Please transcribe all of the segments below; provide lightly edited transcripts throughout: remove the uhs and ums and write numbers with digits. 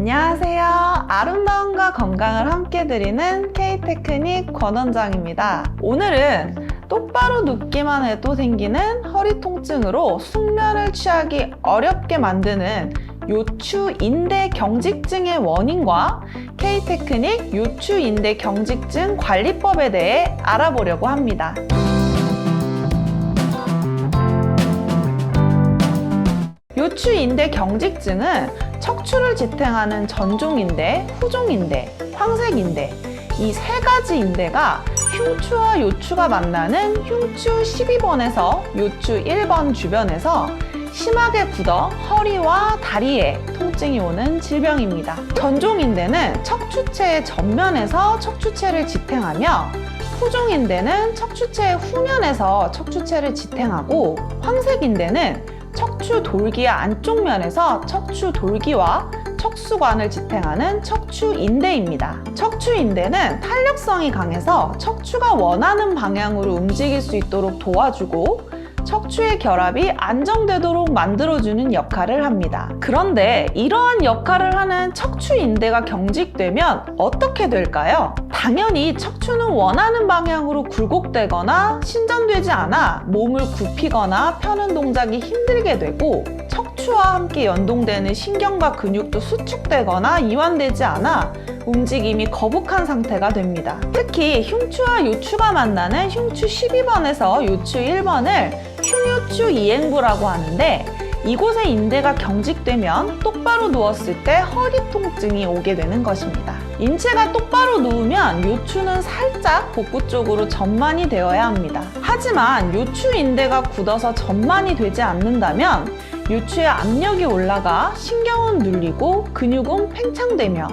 안녕하세요. 아름다움과 건강을 함께 드리는 K테크닉 권원장입니다. 오늘은 똑바로 눕기만 해도 생기는 허리 통증으로 숙면을 취하기 어렵게 만드는 요추 인대 경직증의 원인과 K테크닉 요추 인대 경직증 관리법에 대해 알아보려고 합니다. 요추 인대 경직증은 척추를 지탱하는 전종인대, 후종인대, 황색인대 이 세 가지 인대가 흉추와 요추가 만나는 흉추 12번에서 요추 1번 주변에서 심하게 굳어 허리와 다리에 통증이 오는 질병입니다. 전종인대는 척추체의 전면에서 척추체를 지탱하며 후종인대는 척추체의 후면에서 척추체를 지탱하고 황색인대는 척추 돌기의 안쪽 면에서 척추 돌기와 척수관을 지탱하는 척추인대입니다. 척추인대는 탄력성이 강해서 척추가 원하는 방향으로 움직일 수 있도록 도와주고 척추의 결합이 안정되도록 만들어주는 역할을 합니다. 그런데 이러한 역할을 하는 척추인대가 경직되면 어떻게 될까요? 당연히 척추는 원하는 방향으로 굴곡되거나 신전되지 않아 몸을 굽히거나 펴는 동작이 힘들게 되고 척추와 함께 연동되는 신경과 근육도 수축되거나 이완되지 않아 움직임이 거북한 상태가 됩니다. 특히 흉추와 요추가 만나는 흉추 12번에서 요추 1번을 흉요추 이행부라고 하는데 이곳의 인대가 경직되면 똑바로 누웠을 때 허리 통증이 오게 되는 것입니다. 인체가 똑바로 누우면 요추는 살짝 복부 쪽으로 전만이 되어야 합니다. 하지만 요추 인대가 굳어서 전만이 되지 않는다면 요추의 압력이 올라가 신경은 눌리고 근육은 팽창되며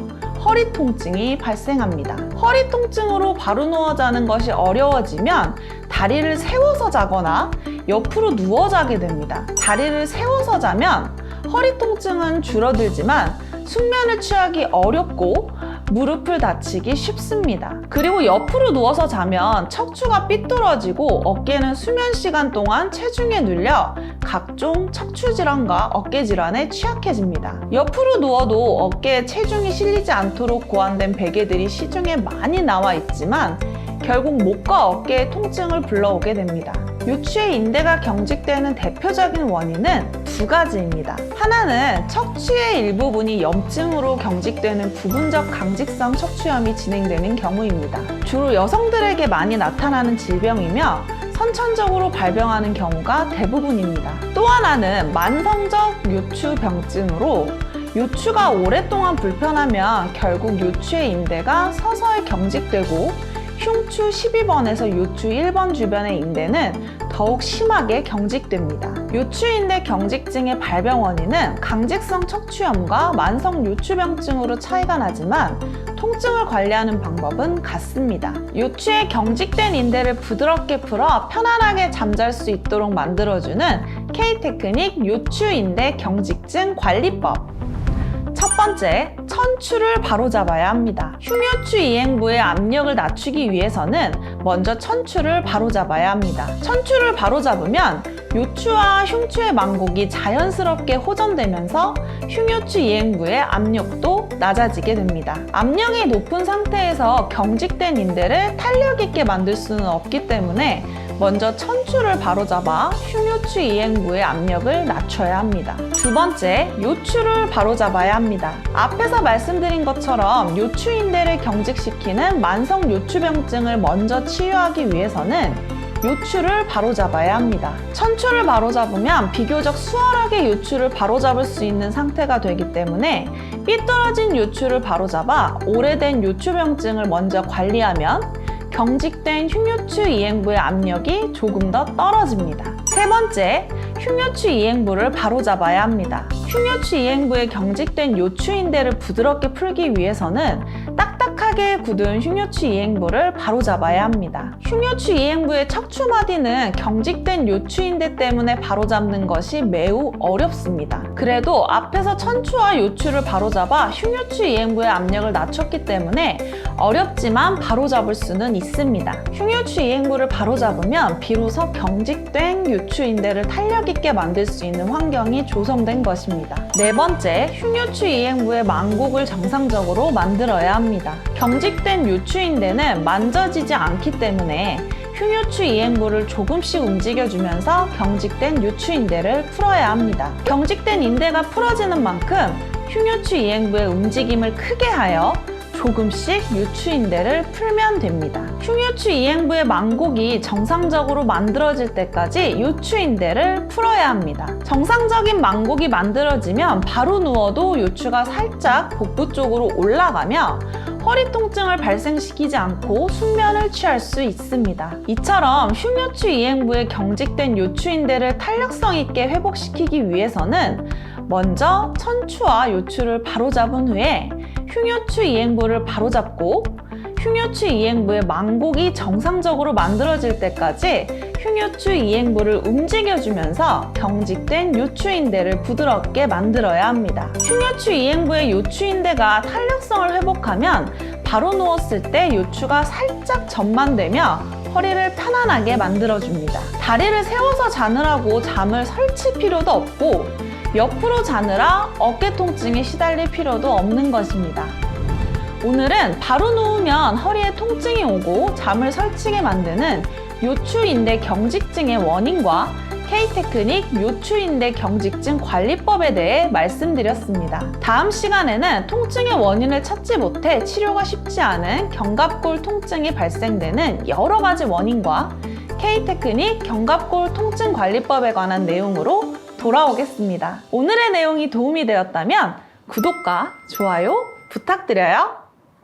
허리 통증이 발생합니다. 허리 통증으로 바로 누워 자는 것이 어려워지면 다리를 세워서 자거나 옆으로 누워 자게 됩니다. 다리를 세워서 자면 허리 통증은 줄어들지만 숙면을 취하기 어렵고 무릎을 다치기 쉽습니다. 그리고 옆으로 누워서 자면 척추가 삐뚤어지고 어깨는 수면 시간 동안 체중에 눌려 각종 척추 질환과 어깨 질환에 취약해집니다. 옆으로 누워도 어깨에 체중이 실리지 않도록 고안된 베개들이 시중에 많이 나와 있지만 결국 목과 어깨의 통증을 불러오게 됩니다. 요추의 인대가 경직되는 대표적인 원인은 두 가지입니다. 하나는 척추의 일부분이 염증으로 경직되는 부분적 강직성 척추염이 진행되는 경우입니다. 주로 여성들에게 많이 나타나는 질병이며 선천적으로 발병하는 경우가 대부분입니다. 또 하나는 만성적 요추병증으로 요추가 오랫동안 불편하면 결국 요추의 인대가 서서히 경직되고 흉추 12번에서 요추 1번 주변의 인대는 더욱 심하게 경직됩니다. 요추인대 경직증의 발병 원인은 강직성 척추염과 만성 요추병증으로 차이가 나지만 통증을 관리하는 방법은 같습니다. 요추의 경직된 인대를 부드럽게 풀어 편안하게 잠잘 수 있도록 만들어주는 K테크닉 요추인대 경직증 관리법. 첫 번째, 천추를 바로잡아야 합니다. 흉요추 이행부의 압력을 낮추기 위해서는 먼저 천추를 바로잡아야 합니다. 천추를 바로잡으면 요추와 흉추의 망곡이 자연스럽게 호전되면서 흉요추 이행부의 압력도 낮아지게 됩니다. 압력이 높은 상태에서 경직된 인대를 탄력 있게 만들 수는 없기 때문에 먼저 천추를 바로잡아 흉요추 이행부의 압력을 낮춰야 합니다. 두 번째, 요추를 바로잡아야 합니다. 앞에서 말씀드린 것처럼 요추 인대를 경직시키는 만성 요추병증을 먼저 치유하기 위해서는 요추를 바로잡아야 합니다. 천추를 바로잡으면 비교적 수월하게 요추를 바로잡을 수 있는 상태가 되기 때문에 삐뚤어진 요추를 바로잡아 오래된 요추병증을 먼저 관리하면 경직된 흉요추 이행부의 압력이 조금 더 떨어집니다. 세 번째, 흉요추 이행부를 바로잡아야 합니다. 흉요추 이행부의 경직된 요추인대를 부드럽게 풀기 위해서는 딱딱하게 굳은 흉요추 이행부를 바로잡아야 합니다. 흉요추 이행부의 척추마디는 경직된 요추인대 때문에 바로잡는 것이 매우 어렵습니다. 그래도 앞에서 천추와 요추를 바로잡아 흉요추 이행부의 압력을 낮췄기 때문에 어렵지만 바로잡을 수는 있습니다. 흉요추 이행부를 바로잡으면 비로소 경직된 요추인대를 탄력 있게 만들 수 있는 환경이 조성된 것입니다. 네 번째, 흉요추 이행부의 만곡을 정상적으로 만들어야 합니다. 경직된 요추인대는 만져지지 않기 때문에 흉요추 이행부를 조금씩 움직여주면서 경직된 요추인대를 풀어야 합니다. 경직된 인대가 풀어지는 만큼 흉요추 이행부의 움직임을 크게 하여 조금씩 요추인대를 풀면 됩니다. 흉요추 이행부의 만곡이 정상적으로 만들어질 때까지 요추인대를 풀어야 합니다. 정상적인 만곡이 만들어지면 바로 누워도 요추가 살짝 복부 쪽으로 올라가며 허리 통증을 발생시키지 않고 숙면을 취할 수 있습니다. 이처럼 흉요추 이행부의 경직된 요추인대를 탄력성 있게 회복시키기 위해서는 먼저 천추와 요추를 바로잡은 후에 흉요추 이행부를 바로잡고 흉요추 이행부의 만곡이 정상적으로 만들어질 때까지 흉요추 이행부를 움직여주면서 경직된 요추인대를 부드럽게 만들어야 합니다. 흉요추 이행부의 요추인대가 탄력성을 회복하면 바로 누웠을 때 요추가 살짝 전만되며 허리를 편안하게 만들어줍니다. 다리를 세워서 자느라고 잠을 설칠 필요도 없고 옆으로 자느라 어깨 통증에 시달릴 필요도 없는 것입니다. 오늘은 바로 누우면 허리에 통증이 오고 잠을 설치게 만드는 요추인대 경직증의 원인과 K-테크닉 요추인대 경직증 관리법에 대해 말씀드렸습니다. 다음 시간에는 통증의 원인을 찾지 못해 치료가 쉽지 않은 견갑골 통증이 발생되는 여러 가지 원인과 K-테크닉 견갑골 통증 관리법에 관한 내용으로 돌아오겠습니다. 오늘의 내용이 도움이 되었다면 구독과 좋아요 부탁드려요.